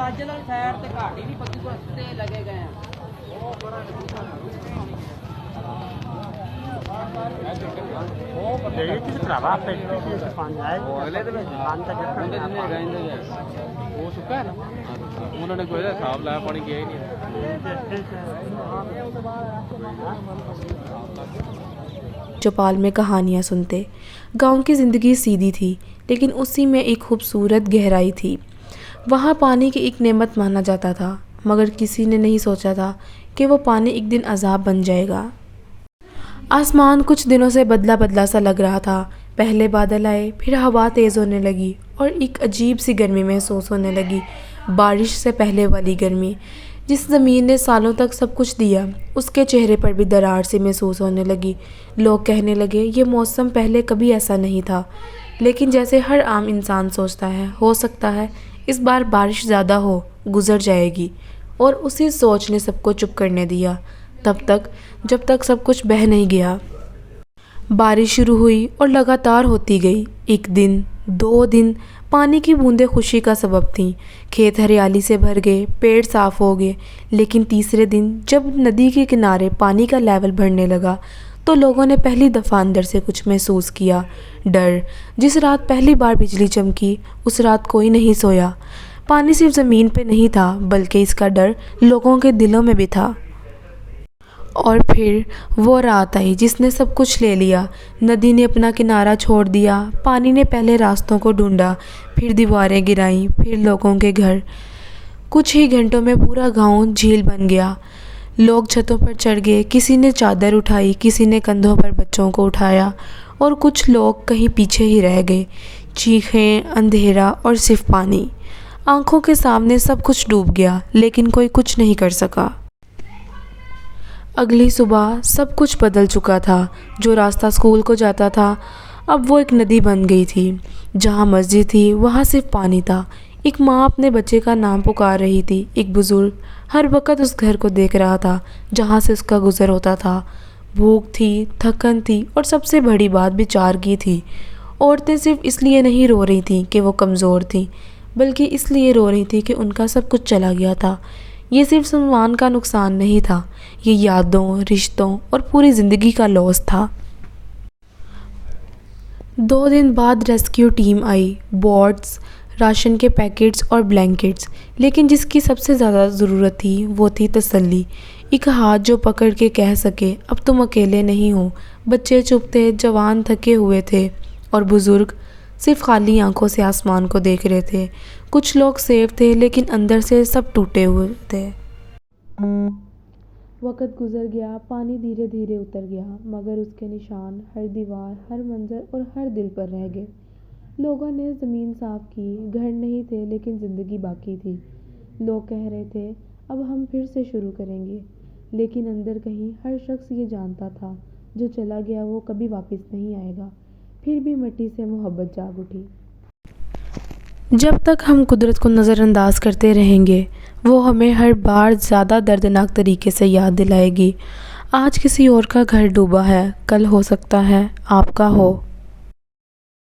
हिमाचल वाली साइड ते घाटी नहीं पक्की को रस्ते लगे गए हैं। हो चुका है ना, उन्होंने कोई हिसाब लाया, पानी गया ही नहीं। चौपाल में कहानियाँ सुनते। गांव की ज़िंदगी सीधी थी, लेकिन उसी में एक खूबसूरत गहराई थी। वहाँ पानी की एक नेमत माना जाता था, मगर किसी ने नहीं सोचा था कि वो पानी एक दिन अजाब बन जाएगा। आसमान कुछ दिनों से बदला बदला सा लग रहा था। पहले बादल आए, फिर हवा तेज़ होने लगी और एक अजीब सी गर्मी महसूस होने लगी। बारिश से पहले वाली गर्मी, जिस ज़मीन ने सालों तक सब कुछ दिया, उसके चेहरे पर भी दरार सी महसूस होने लगी। लोग कहने लगे ये मौसम पहले कभी ऐसा नहीं था। लेकिन जैसे हर आम इंसान सोचता है, हो सकता है इस बार बारिश ज़्यादा हो, गुजर जाएगी, और उसी सोच ने सबको चुप करने दिया, तब तक जब तक सब कुछ बह नहीं गया। बारिश शुरू हुई और लगातार होती गई। एक दिन, 2 दिन, पानी की बूंदें खुशी का सबब थीं। खेत हरियाली से भर गए, पेड़ साफ हो गए। लेकिन तीसरे दिन जब नदी के किनारे पानी का लेवल बढ़ने लगा, तो लोगों ने पहली दफ़ा अंदर से कुछ महसूस किया, डर। जिस रात पहली बार बिजली चमकी, उस रात कोई नहीं सोया। पानी सिर्फ ज़मीन पे नहीं था, बल्कि इसका डर लोगों के दिलों में भी था। और फिर वो रात आई जिसने सब कुछ ले लिया। नदी ने अपना किनारा छोड़ दिया। पानी ने पहले रास्तों को ढूंढा, फिर दीवारें गिराईं, फिर लोगों के घर। कुछ ही घंटों में पूरा गांव झील बन गया। लोग छतों पर चढ़ गए, किसी ने चादर उठाई, किसी ने कंधों पर बच्चों को उठाया, और कुछ लोग कहीं पीछे ही रह गए। चीखें, अंधेरा और सिर्फ पानी। आंखों के सामने सब कुछ डूब गया, लेकिन कोई कुछ नहीं कर सका। अगली सुबह सब कुछ बदल चुका था। जो रास्ता स्कूल को जाता था, अब वो एक नदी बन गई थी। जहाँ मस्जिद थी, वहाँ सिर्फ पानी था। एक माँ अपने बच्चे का नाम पुकार रही थी। एक बुज़ुर्ग हर वक्त उस घर को देख रहा था जहाँ से उसका गुज़र होता था। भूख थी, थकन थी, और सबसे बड़ी बात बेचारगी थी। औरतें सिर्फ इसलिए नहीं रो रही थीं कि वो कमज़ोर थीं, बल्कि इसलिए रो रही थी कि उनका सब कुछ चला गया था। ये सिर्फ सम्मान का नुकसान नहीं था, ये यादों, रिश्तों और पूरी ज़िंदगी का लॉस था। 2 दिन बाद रेस्क्यू टीम आई, बोट्स, राशन के पैकेट्स और ब्लैंकेट्स। लेकिन जिसकी सबसे ज़्यादा ज़रूरत थी, वो थी तसल्ली। एक हाथ जो पकड़ के कह सके, अब तुम अकेले नहीं हो। बच्चे चुप थे, जवान थके हुए थे, और बुज़ुर्ग सिर्फ खाली आंखों से आसमान को देख रहे थे। कुछ लोग सेफ थे, लेकिन अंदर से सब टूटे हुए थे। वक़्त गुजर गया, पानी धीरे धीरे उतर गया, मगर उसके निशान हर दीवार, हर मंजर और हर दिल पर रह गए। लोगों ने ज़मीन साफ की, घर नहीं थे लेकिन ज़िंदगी बाकी थी। लोग कह रहे थे अब हम फिर से शुरू करेंगे, लेकिन अंदर कहीं हर शख्स ये जानता था जो चला गया वो कभी वापस नहीं आएगा। फिर भी मिट्टी से मोहब्बत जाग उठी। जब तक हम कुदरत को नज़रअंदाज करते रहेंगे, वो हमें हर बार ज़्यादा दर्दनाक तरीके से याद दिलाएगी। आज किसी और का घर डूबा है, कल हो सकता है आपका हो।